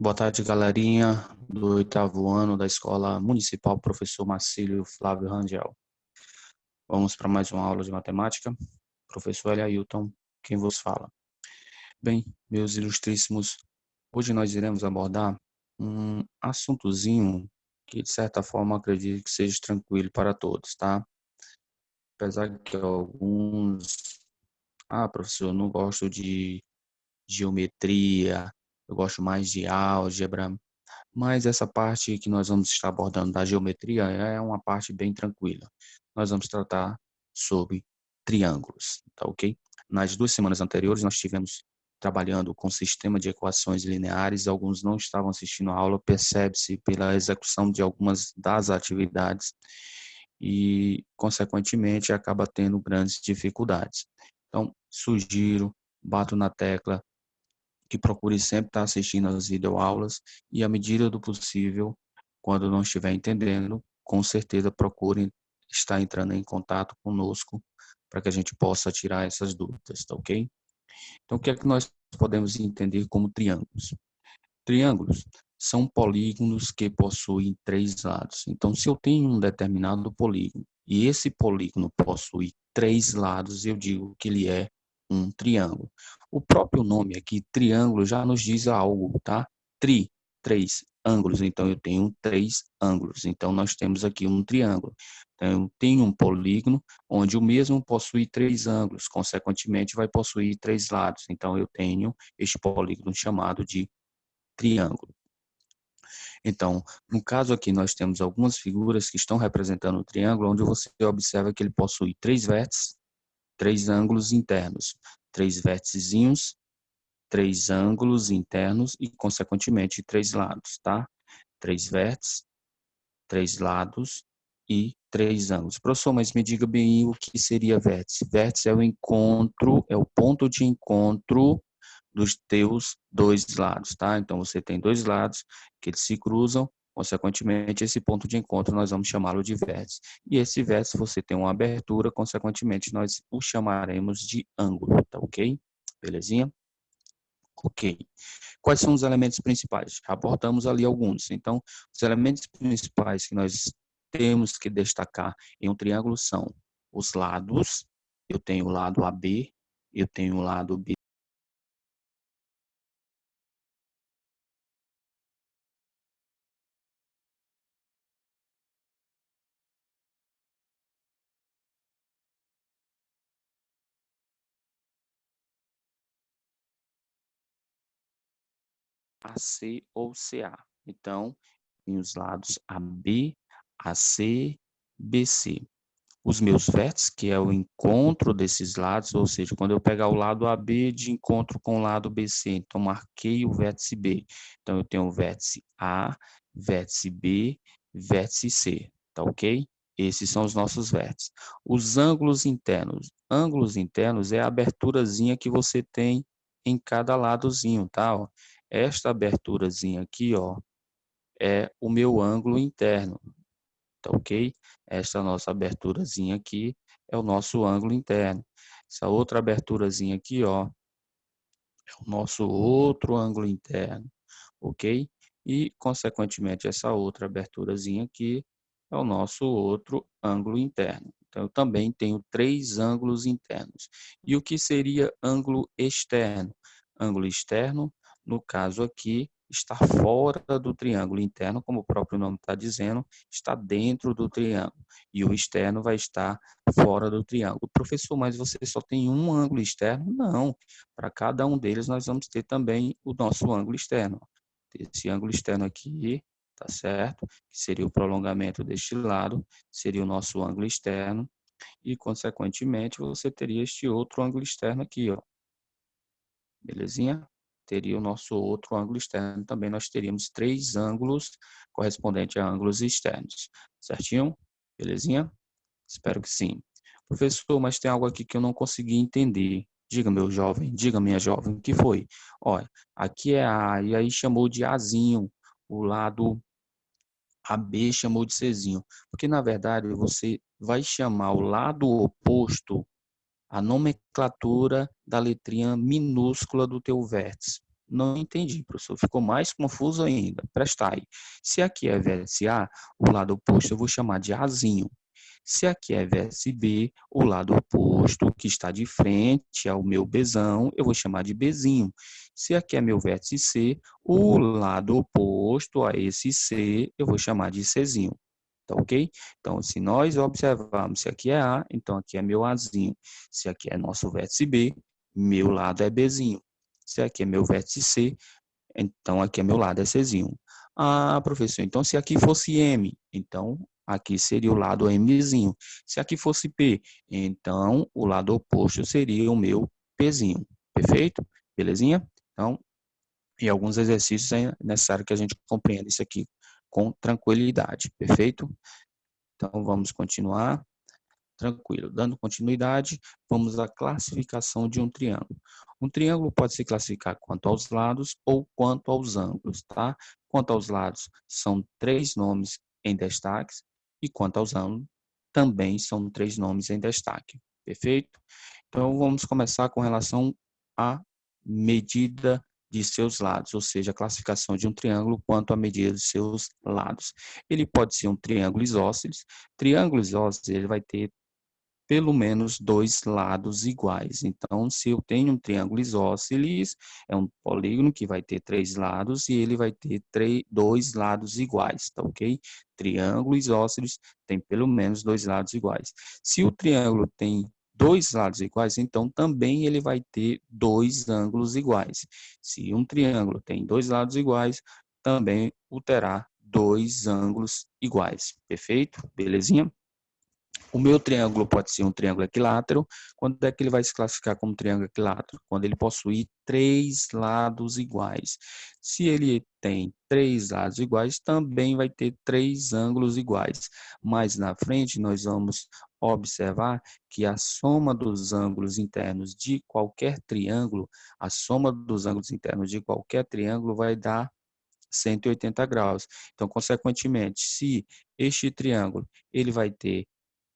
Boa tarde, galerinha do oitavo ano da Escola Municipal Professor Marcílio Flávio Rangel. Vamos para mais uma aula de matemática. Professor Ailton, quem vos fala? Bem, meus ilustríssimos, hoje nós iremos abordar um assuntozinho que, de certa forma, acredito que seja tranquilo para todos, tá? Apesar que alguns... professor, eu não gosto de geometria, eu gosto mais de álgebra. Mas essa parte que nós vamos estar abordando da geometria é uma parte bem tranquila. Nós vamos tratar sobre triângulos, tá ok? Nas 2 semanas anteriores, nós tivemos trabalhando com sistema de equações lineares. Alguns não estavam assistindo a aula, percebe-se pela execução de algumas das atividades e, consequentemente, acaba tendo grandes dificuldades. Então, sugiro, bato na tecla, que procure sempre estar assistindo às videoaulas e, à medida do possível, quando não estiver entendendo, com certeza procure estar entrando em contato conosco para que a gente possa tirar essas dúvidas, tá ok? Então, o que é que nós podemos entender como triângulos? Triângulos são polígonos que possuem 3 lados. Então, se eu tenho um determinado polígono e esse polígono possui 3 lados, eu digo que ele é um triângulo. O próprio nome aqui, triângulo, já nos diz algo, tá? Três ângulos. Então, eu tenho 3 ângulos. Então, nós temos aqui um triângulo. Então, eu tenho um polígono onde o mesmo possui 3 ângulos. Consequentemente, vai possuir 3 lados. Então, eu tenho este polígono chamado de triângulo. Então, no caso aqui, nós temos algumas figuras que estão representando o triângulo, onde você observa que ele possui 3 vértices, 3 ângulos internos, 3 vérticezinhos, 3 ângulos internos e, consequentemente, 3 lados, tá? 3 vértices, 3 lados e 3 ângulos. Professor, mas me diga bem o que seria vértice. Vértice é o encontro, é o ponto de encontro dos teus 2 lados, tá? Então, você tem 2 lados que eles se cruzam, consequentemente, esse ponto de encontro nós vamos chamá-lo de vértice. E esse vértice, você tem uma abertura, consequentemente, nós o chamaremos de ângulo, tá ok? Belezinha? Ok. Quais são os elementos principais? Abordamos ali alguns. Então, os elementos principais que nós temos que destacar em um triângulo são os lados. Eu tenho o lado AB, eu tenho o lado B. AC ou CA. Então, tem os lados AB, AC, BC. Os meus vértices, que é o encontro desses lados, ou seja, quando eu pegar o lado AB de encontro com o lado BC, então marquei o vértice B. Então, eu tenho o vértice A, vértice B, vértice C, tá ok? Esses são os nossos vértices. Os ângulos internos. Ângulos internos é a aberturazinha que você tem em cada ladozinho, tá? Esta aberturazinha aqui, ó, é o meu ângulo interno, tá ok? Esta nossa aberturazinha aqui é o nosso ângulo interno. Essa outra aberturazinha aqui, ó, é o nosso outro ângulo interno, ok? E, consequentemente, essa outra aberturazinha aqui é o nosso outro ângulo interno. Então, eu também tenho 3 ângulos internos. E o que seria ângulo externo? Ângulo externo, no caso aqui, está fora do triângulo interno, como o próprio nome está dizendo, está dentro do triângulo. E o externo vai estar fora do triângulo. Professor, mas você só tem um ângulo externo? Não. Para cada um deles, nós vamos ter também o nosso ângulo externo. Esse ângulo externo aqui, tá certo? Que seria o prolongamento deste lado, seria o nosso ângulo externo. E, consequentemente, você teria este outro ângulo externo aqui, ó. Belezinha? Teria o nosso outro ângulo externo. Também nós teríamos 3 ângulos correspondentes a ângulos externos. Certinho? Belezinha? Espero que sim. Professor, mas tem algo aqui que eu não consegui entender. Diga, meu jovem, diga, minha jovem, o que foi? Olha, aqui é A, e aí chamou de Azinho, o lado AB chamou de Czinho. Porque, na verdade, você vai chamar o lado oposto a nomenclatura da letrinha minúscula do teu vértice. Não entendi, professor. Ficou mais confuso ainda. Presta aí. Se aqui é vértice A, o lado oposto eu vou chamar de Azinho. Se aqui é vértice B, o lado oposto, que está de frente ao meu Bzão, eu vou chamar de Bzinho. Se aqui é meu vértice C, o lado oposto a esse C, eu vou chamar de Czinho. Tá ok? Então, se nós observarmos, se aqui é A, então aqui é meu Azinho. Se aqui é nosso vértice B, meu lado é Bzinho. Se aqui é meu vértice C, então aqui é meu lado é Czinho. Ah, professor, então se aqui fosse M, então aqui seria o lado Mzinho. Se aqui fosse P, então o lado oposto seria o meu Pzinho. Perfeito? Belezinha? Então, e alguns exercícios é necessário que a gente compreenda isso aqui com tranquilidade. Perfeito? Então, vamos continuar. Tranquilo. Dando continuidade, vamos à classificação de um triângulo. Um triângulo pode se classificar quanto aos lados ou quanto aos ângulos, tá? Quanto aos lados, são 3 nomes em destaque, e quanto aos ângulos, também são 3 nomes em destaque. Perfeito? Então, vamos começar com relação à medida de seus lados, ou seja, a classificação de um triângulo quanto à medida de seus lados. Ele pode ser um triângulo isósceles. Triângulo isósceles, ele vai ter pelo menos 2 lados iguais. Então, se eu tenho um triângulo isósceles, é um polígono que vai ter 3 lados e ele vai ter 2 lados iguais, tá ok? Triângulo isósceles tem pelo menos 2 lados iguais. Se o triângulo tem 2 lados iguais, então também ele vai ter 2 ângulos iguais. Se um triângulo tem 2 lados iguais, também o terá 2 ângulos iguais. Perfeito? Belezinha? O meu triângulo pode ser um triângulo equilátero. Quando é que ele vai se classificar como triângulo equilátero? Quando ele possui 3 lados iguais. Se ele tem 3 lados iguais, também vai ter 3 ângulos iguais. Mais na frente, nós vamos observar que a soma dos ângulos internos de qualquer triângulo, a soma dos ângulos internos de qualquer triângulo vai dar 180 graus. Então, consequentemente, se este triângulo ele vai ter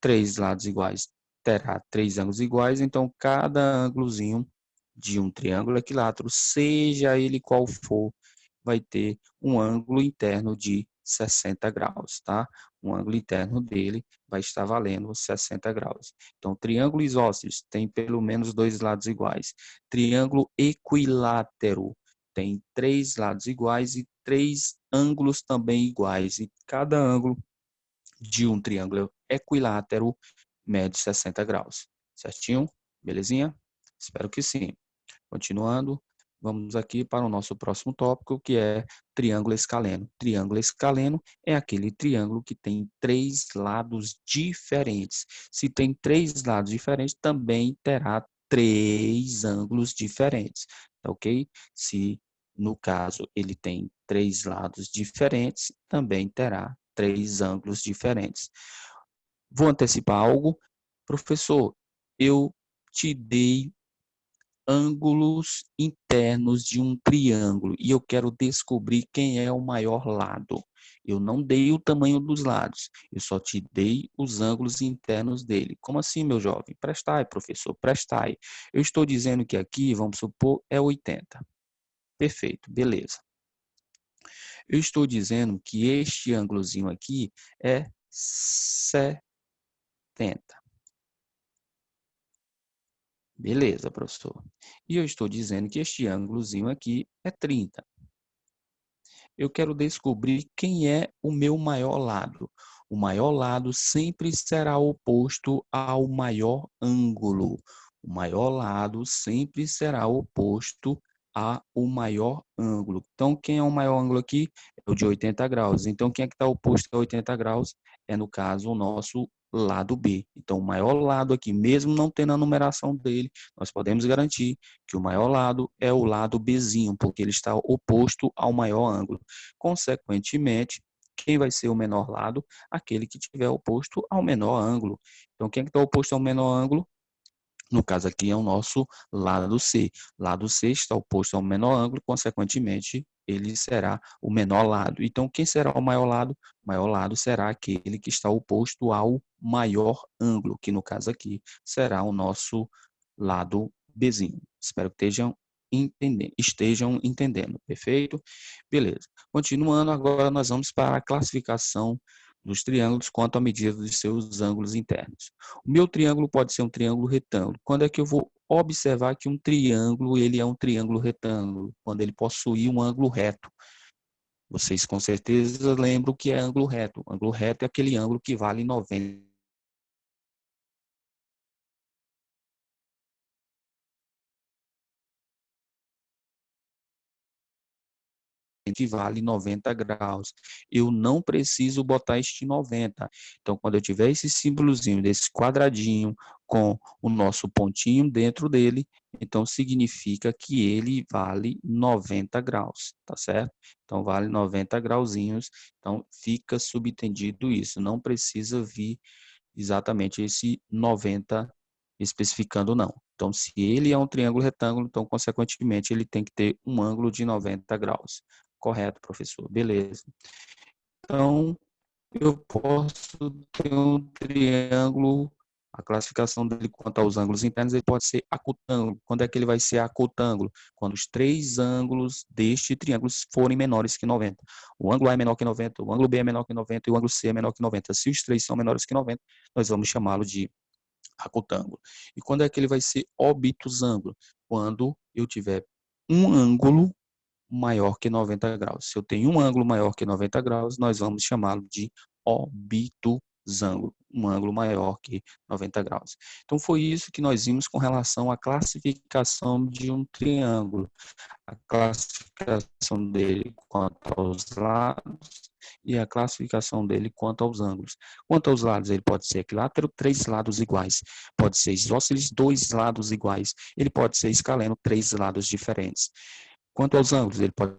3 lados iguais, terá 3 ângulos iguais, então cada ângulozinho de um triângulo equilátero, seja ele qual for, vai ter um ângulo interno de 60 graus, tá? Um ângulo interno dele vai estar valendo 60 graus. Então, triângulo isósceles tem pelo menos 2 lados iguais. Triângulo equilátero tem 3 lados iguais e 3 ângulos também iguais. E cada ângulo de um triângulo equilátero mede 60 graus. Certinho? Belezinha? Espero que sim. Continuando, vamos aqui para o nosso próximo tópico, que é triângulo escaleno. Triângulo escaleno é aquele triângulo que tem 3 lados diferentes. Se tem 3 lados diferentes, também terá 3 ângulos diferentes, tá ok? Se, no caso, ele tem 3 lados diferentes, também terá 3 ângulos diferentes. Vou antecipar algo. Professor, eu te dei ângulos internos de um triângulo e eu quero descobrir quem é o maior lado. Eu não dei o tamanho dos lados, eu só te dei os ângulos internos dele. Como assim, meu jovem? Prestai, professor, prestai. Eu estou dizendo que aqui, vamos supor, é 80. Perfeito, beleza. Eu estou dizendo que este ângulozinho aqui é 70. Beleza, professor. E eu estou dizendo que este ângulozinho aqui é 30. Eu quero descobrir quem é o meu maior lado. O maior lado sempre será oposto ao maior ângulo. O maior lado sempre será oposto ao maior ângulo. Então, quem é o maior ângulo aqui? É o de 80 graus. Então, quem é que está oposto a 80 graus? É, no caso, o nosso lado B. Então, o maior lado aqui, mesmo não tendo a numeração dele, nós podemos garantir que o maior lado é o lado Bzinho, porque ele está oposto ao maior ângulo. Consequentemente, quem vai ser o menor lado? Aquele que estiver oposto ao menor ângulo. Então, quem é que está oposto ao menor ângulo? No caso aqui é o nosso lado C. Lado C está oposto ao menor ângulo, consequentemente, ele será o menor lado. Então, quem será o maior lado? O maior lado será aquele que está oposto ao maior ângulo, que no caso aqui será o nosso lado Bzinho. Espero que estejam estejam entendendo, perfeito? Beleza. Continuando, agora nós vamos para a classificação dos triângulos quanto à medida de seus ângulos internos. O meu triângulo pode ser um triângulo retângulo. Quando é que eu vou observar que um triângulo ele é um triângulo retângulo? Quando ele possui um ângulo reto. Vocês com certeza lembram o que é ângulo reto. Ângulo reto é aquele ângulo que vale 90 que vale 90 graus. Eu não preciso botar este 90. Então, quando eu tiver esse símbolozinho desse quadradinho com o nosso pontinho dentro dele, então significa que ele vale 90 graus, tá certo? Então, vale 90 grauzinhos. Então, fica subentendido isso. Não precisa vir exatamente esse 90 especificando, não. Então, se ele é um triângulo retângulo, então, consequentemente, ele tem que ter um ângulo de 90 graus. Correto, professor. Beleza. Então, eu posso ter um triângulo, a classificação dele quanto aos ângulos internos, ele pode ser acutângulo. Quando é que ele vai ser acutângulo? Quando os três ângulos deste triângulo forem menores que 90. O ângulo A é menor que 90, o ângulo B é menor que 90 e o ângulo C é menor que 90. Se os três são menores que 90, nós vamos chamá-lo de acutângulo. E quando é que ele vai ser obtusângulo? Quando eu tiver um ângulo maior que 90 graus. Se eu tenho um ângulo maior que 90 graus, nós vamos chamá-lo de obtusângulo, um ângulo maior que 90 graus. Então, foi isso que nós vimos com relação à classificação de um triângulo. A classificação dele quanto aos lados e a classificação dele quanto aos ângulos. Quanto aos lados, ele pode ser equilátero, três lados iguais. Pode ser isósceles, dois lados iguais. Ele pode ser escaleno, três lados diferentes. Quanto aos ângulos, ele pode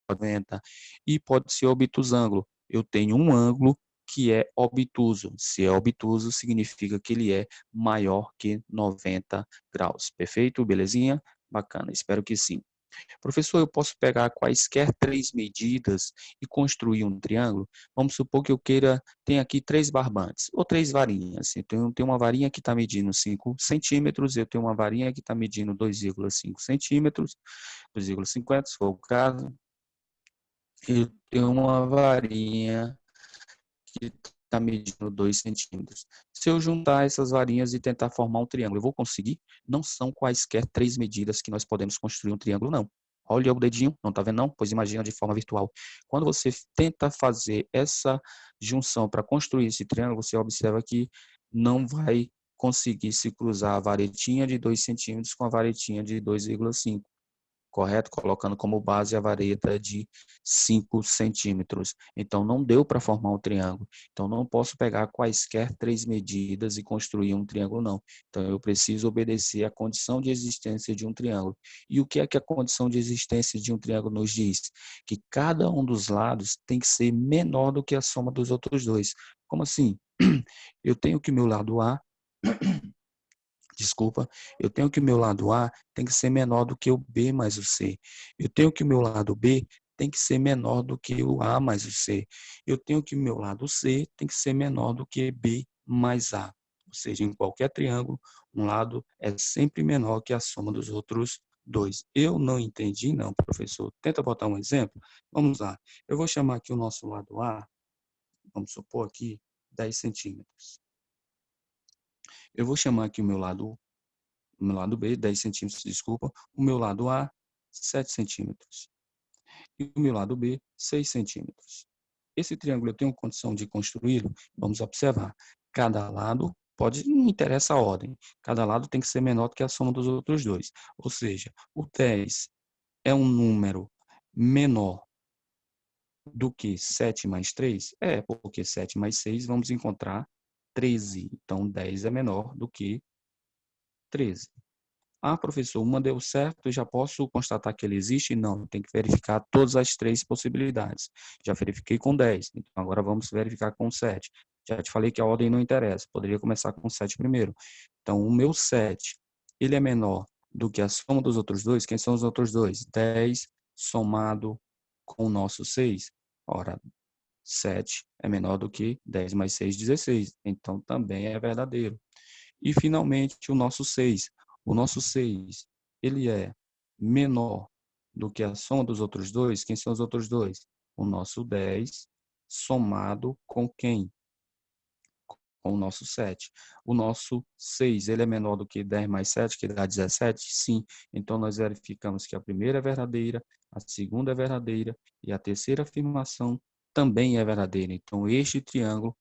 90 e pode ser obtusângulo. Eu tenho um ângulo que é obtuso. Se é obtuso, significa que ele é maior que 90 graus. Perfeito? Belezinha? Bacana, espero que sim. Professor, eu posso pegar quaisquer três medidas e construir um triângulo? Vamos supor que eu queira, tem aqui três barbantes, ou três varinhas. Então, eu tenho uma varinha que está medindo 5 centímetros, eu tenho uma varinha que está medindo 2,5 centímetros, 2,50, se for o caso. Eu tenho uma varinha que está medindo 2 centímetros. Se eu juntar essas varinhas e tentar formar um triângulo, eu vou conseguir? Não são quaisquer três medidas que nós podemos construir um triângulo, não. Olha o dedinho, não está vendo não? Pois imagina de forma virtual. Quando você tenta fazer essa junção para construir esse triângulo, você observa que não vai conseguir se cruzar a varetinha de 2 centímetros com a varetinha de 2,5, correto? Colocando como base a vareta de 5 centímetros. Então, não deu para formar um triângulo. Então, não posso pegar quaisquer três medidas e construir um triângulo, não. Então, eu preciso obedecer à condição de existência de um triângulo. E o que é que a condição de existência de um triângulo nos diz? Que cada um dos lados tem que ser menor do que a soma dos outros dois. Como assim? Eu tenho que o meu lado A desculpa, eu tenho que o meu lado A tem que ser menor do que o B mais o C. Eu tenho que o meu lado B tem que ser menor do que o A mais o C. Eu tenho que o meu lado C tem que ser menor do que B mais A. Ou seja, em qualquer triângulo, um lado é sempre menor que a soma dos outros dois. Eu não entendi, não, professor. Tenta botar um exemplo. Vamos lá. Eu vou chamar aqui o nosso lado A, vamos supor aqui 10 centímetros. Eu vou chamar aqui o meu lado B, 10 centímetros, desculpa, o meu lado A, 7 centímetros, e o meu lado B, 6 centímetros. Esse triângulo eu tenho condição de construí-lo? Vamos observar. Cada lado, não interessa a ordem, cada lado tem que ser menor do que a soma dos outros dois. Ou seja, o 10 é um número menor do que 7 mais 3? É, porque 7 mais 6 vamos encontrar 13. Então, 10 é menor do que 13. Ah, professor, uma deu certo, eu já posso constatar que ele existe? Não, tem que verificar todas as três possibilidades. Já verifiquei com 10, então agora vamos verificar com 7. Já te falei que a ordem não interessa, poderia começar com 7 primeiro. Então, o meu 7, ele é menor do que a soma dos outros dois. Quem são os outros dois? 10 somado com o nosso 6. Ora, 7 é menor do que 10 mais 6, 16. Então, também é verdadeiro. E, finalmente, o nosso 6. O nosso 6, ele é menor do que a soma dos outros dois. Quem são os outros dois? O nosso 10 somado com quem? Com o nosso 7. O nosso 6, ele é menor do que 10 mais 7, que dá 17? Sim. Então, nós verificamos que a primeira é verdadeira, a segunda é verdadeira e a terceira afirmação também é verdadeira. Então, este triângulo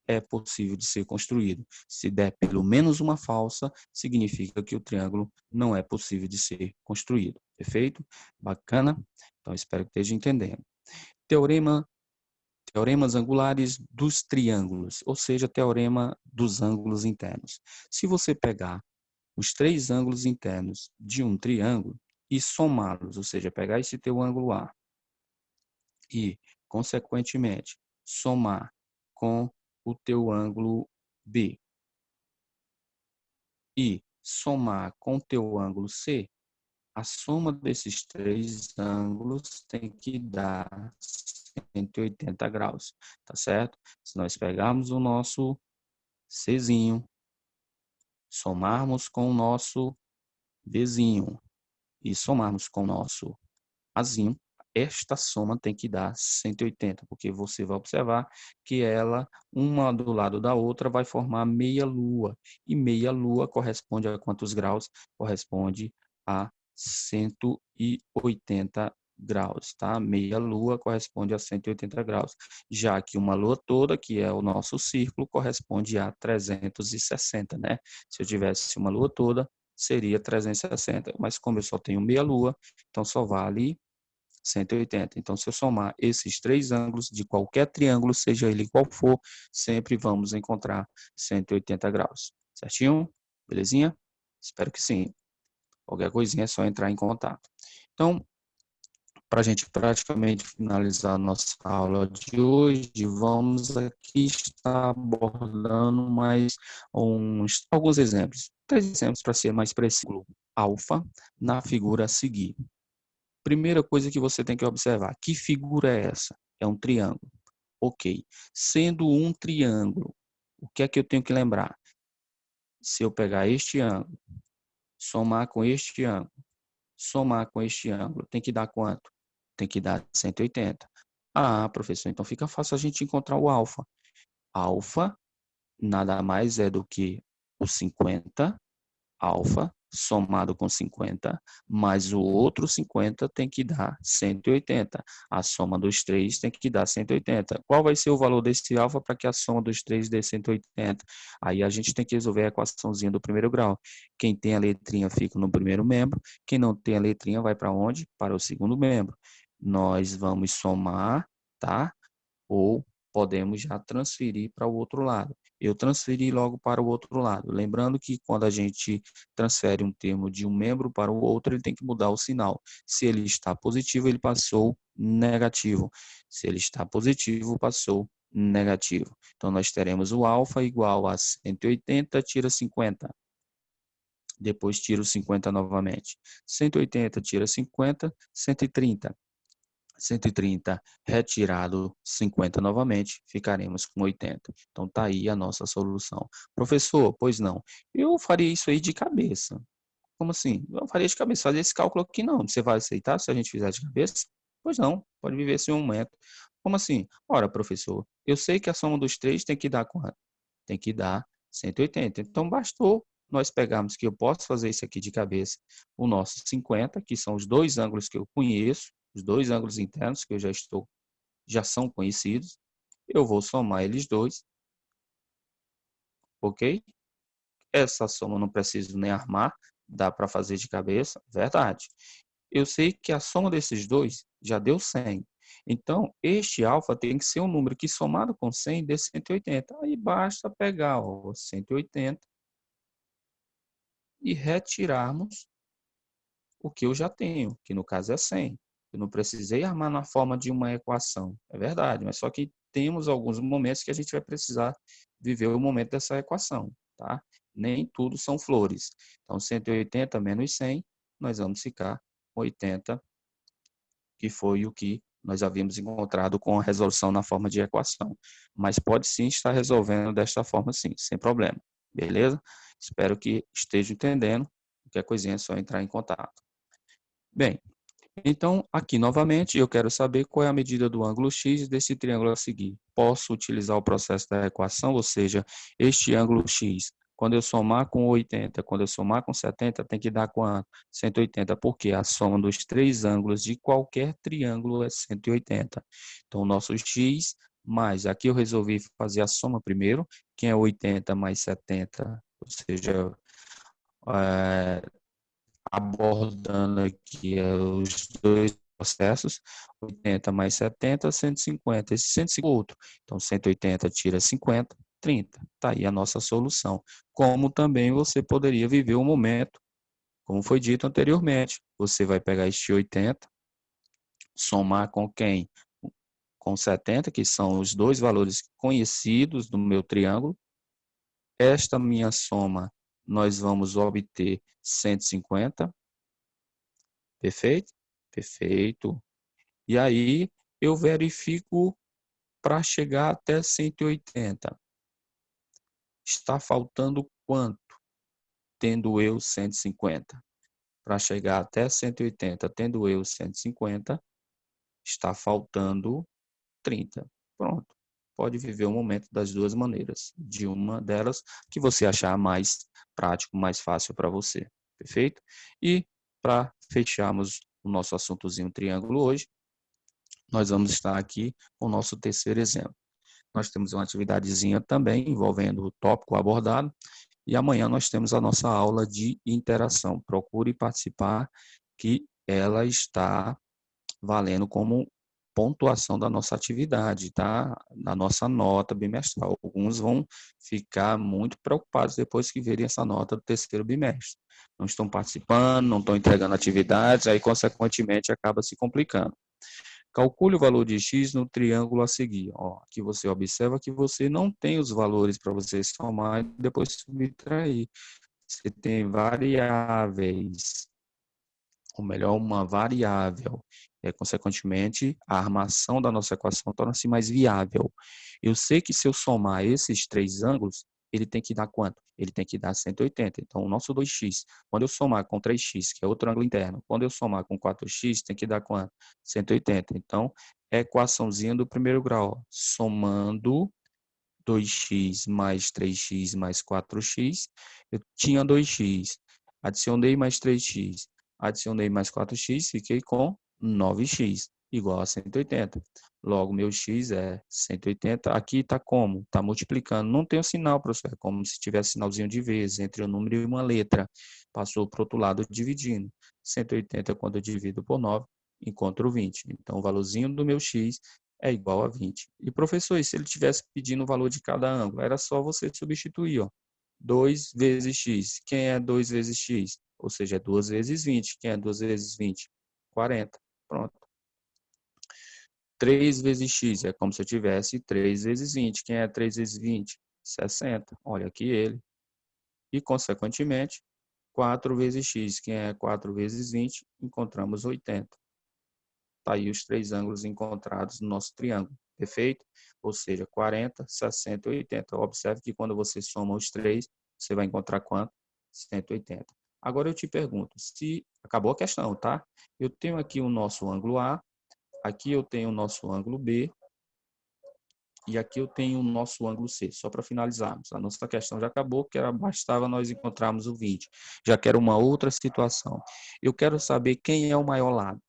é possível de ser construído. Se der pelo menos uma falsa, significa que o triângulo não é possível de ser construído. Perfeito? Bacana? Então, espero que esteja entendendo. Teoremas angulares dos triângulos, ou seja, teorema dos ângulos internos. Se você pegar os três ângulos internos de um triângulo e somá-los, ou seja, pegar esse teu ângulo A e, consequentemente, somar com o teu ângulo B e somar com o teu ângulo C, a soma desses três ângulos tem que dar 180 graus, tá certo? Se nós pegarmos o nosso Czinho, somarmos com o nosso Bzinho e somarmos com o nosso Azinho, esta soma tem que dar 180, porque você vai observar que ela, uma do lado da outra, vai formar meia lua. E meia lua corresponde a quantos graus? Corresponde a 180 graus, tá? Meia lua corresponde a 180 graus, já que uma lua toda, que é o nosso círculo, corresponde a 360, né? Se eu tivesse uma lua toda, seria 360, mas como eu só tenho meia lua, então só vale 180. Então, se eu somar esses três ângulos de qualquer triângulo, seja ele qual for, sempre vamos encontrar 180 graus. Certinho? Belezinha? Espero que sim. Qualquer coisinha é só entrar em contato. Então, para a gente praticamente finalizar a nossa aula de hoje, vamos aqui estar abordando mais alguns exemplos. 3 exemplos para ser mais preciso. Alfa na figura a seguir. Primeira coisa que você tem que observar, que figura é essa? É um triângulo. Ok. Sendo um triângulo, o que é que eu tenho que lembrar? Se eu pegar este ângulo, somar com este ângulo, somar com este ângulo, tem que dar quanto? Tem que dar 180. Ah, professor, então fica fácil a gente encontrar o alfa. Alfa nada mais é do que o 50 alfa somado com 50, mais o outro 50 tem que dar 180. A soma dos três tem que dar 180. Qual vai ser o valor desse alfa para que a soma dos três dê 180? Aí a gente tem que resolver a equaçãozinha do primeiro grau. Quem tem a letrinha fica no primeiro membro, quem não tem a letrinha vai para onde? Para o segundo membro. Nós vamos somar, tá? Ou podemos já transferir para o outro lado. Eu transferi logo para o outro lado. Lembrando que quando a gente transfere um termo de um membro para o outro, ele tem que mudar o sinal. Se ele está positivo, ele passou negativo. Se ele está positivo, passou negativo. Então, nós teremos o alfa igual a 180, tira 50. Depois tira o 50 novamente. 180 tira 50, 130. 130 retirado 50 novamente, ficaremos com 80. Então, está aí a nossa solução. Professor, pois não. Eu faria isso aí de cabeça. Como assim? Eu faria de cabeça. Fazer esse cálculo aqui não. Você vai aceitar se a gente fizer de cabeça? Pois não. Pode viver esse momento. Como assim? Ora, professor, eu sei que a soma dos três tem que dar quanto? Tem que dar 180. Então, bastou nós pegarmos que eu posso fazer isso aqui de cabeça, o nosso 50, que são os dois ângulos que eu conheço, os dois ângulos internos que eu já são conhecidos, eu vou somar eles dois, ok? Essa soma eu não preciso nem armar, dá para fazer de cabeça, verdade. Eu sei que a soma desses dois já deu 100. Então, este alfa tem que ser um número que somado com 100 dê 180. Aí basta pegar o 180 e retirarmos o que eu já tenho, que no caso é 100. Eu não precisei armar na forma de uma equação, é verdade, mas só que temos alguns momentos que a gente vai precisar viver o momento dessa equação, tá? Nem tudo são flores. Então, 180 menos 100, nós vamos ficar 80, que foi o que nós havíamos encontrado com a resolução na forma de equação. Mas pode sim estar resolvendo desta forma sim, sem problema. Beleza? Espero que esteja entendendo. Qualquer coisinha é só entrar em contato. Bem, então aqui novamente eu quero saber qual é a medida do ângulo x desse triângulo a seguir. Posso utilizar o processo da equação, ou seja, este ângulo x, quando eu somar com 80, quando eu somar com 70, tem que dar quanto? 180, porque a soma dos três ângulos de qualquer triângulo é 180. Então, o nosso x mais, aqui eu resolvi fazer a soma primeiro, que é 80 mais 70, ou seja, abordando aqui os dois processos, 80 mais 70, 150. Esse 150 é outro. Então, 180 tira 50, 30. Está aí a nossa solução. Como também você poderia viver o momento, como foi dito anteriormente. Você vai pegar este 80, somar com quem? Com 70, que são os dois valores conhecidos do meu triângulo. Esta minha soma, nós vamos obter 150. Perfeito? Perfeito. E aí eu verifico para chegar até 180. Está faltando quanto? Tendo eu 150. Para chegar até 180, tendo eu 150, está faltando 30. Pronto. Pode viver o momento das duas maneiras. De uma delas que você achar mais prático, mais fácil para você. Perfeito? E para fecharmos o nosso assuntozinho triângulo hoje, nós vamos estar aqui com o nosso terceiro exemplo. Nós temos uma atividadezinha também envolvendo o tópico abordado e amanhã nós temos a nossa aula de interação. Procure participar, que ela está valendo como pontuação da nossa atividade, tá? Da nossa nota bimestral. Alguns vão ficar muito preocupados depois que verem essa nota do terceiro bimestre. Não estão participando, não estão entregando atividades, aí consequentemente acaba se complicando. Calcule o valor de x no triângulo a seguir. Ó, aqui você observa que você não tem os valores para você somar e depois subtrair. Você tem variáveis, ou melhor, uma variável. Consequentemente, a armação da nossa equação torna-se mais viável. Eu sei que se eu somar esses três ângulos, ele tem que dar quanto? Ele tem que dar 180. Então, o nosso 2x, quando eu somar com 3x, que é outro ângulo interno, quando eu somar com 4x, tem que dar quanto? 180. Então, é a equaçãozinha do primeiro grau. Somando 2x mais 3x mais 4x, eu tinha 2x. Adicionei mais 3x. Adicionei mais 4x, fiquei com 9x, igual a 180. Logo, meu x é 180. Aqui está como? Está multiplicando. Não tem o sinal, professor. É como se tivesse sinalzinho de vezes entre um número e uma letra. Passou para o outro lado dividindo. 180, quando eu divido por 9, encontro 20. Então, o valorzinho do meu x é igual a 20. E, professor, e se ele estivesse pedindo o valor de cada ângulo? Era só você substituir, ó. 2 vezes x. Quem é 2 vezes x? Ou seja, é 2 vezes 20. Quem é 2 vezes 20? 40. Pronto. 3 vezes x é como se eu tivesse 3 vezes 20. Quem é 3 vezes 20? 60. Olha aqui ele. E, consequentemente, 4 vezes x. Quem é 4 vezes 20? Encontramos 80. Está aí os três ângulos encontrados no nosso triângulo. Perfeito? Ou seja, 40, 60 e 80. Observe que quando você soma os três, você vai encontrar quanto? 180. Agora eu te pergunto, se acabou a questão, tá? Eu tenho aqui o nosso ângulo A, aqui eu tenho o nosso ângulo B, e aqui eu tenho o nosso ângulo C, só para finalizarmos. A nossa questão já acabou, que era, bastava nós encontrarmos o 20. Já quero uma outra situação. Eu quero saber quem é o maior lado.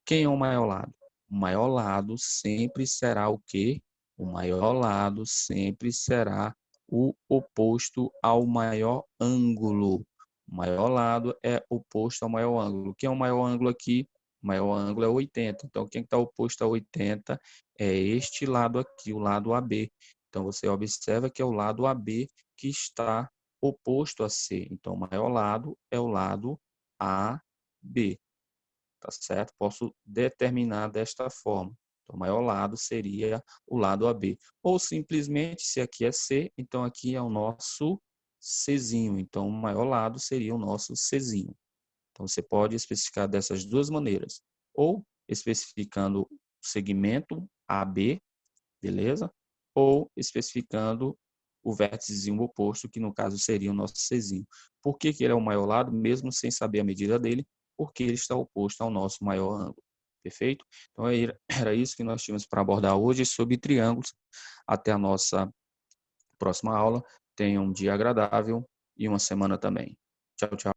Quem é o maior lado? O maior lado sempre será o quê? O maior lado sempre será o oposto ao maior ângulo. O maior lado é oposto ao maior ângulo. Quem é o maior ângulo aqui? O maior ângulo é 80. Então, quem está oposto a 80 é este lado aqui, o lado AB. Então, você observa que é o lado AB que está oposto a C. Então, o maior lado é o lado AB. Tá certo? Posso determinar desta forma. Então, o maior lado seria o lado AB. Ou simplesmente, se aqui é C, então aqui é o nosso Czinho. Então, o maior lado seria o nosso Czinho. Então, você pode especificar dessas duas maneiras. Ou especificando segmento AB, beleza? Ou especificando o vérticezinho oposto, que no caso seria o nosso Czinho. Por que ele é o maior lado, mesmo sem saber a medida dele? Porque ele está oposto ao nosso maior ângulo. Perfeito? Então, era isso que nós tínhamos para abordar hoje sobre triângulos. Até a nossa próxima aula. Tenha um dia agradável e uma semana também. Tchau, tchau.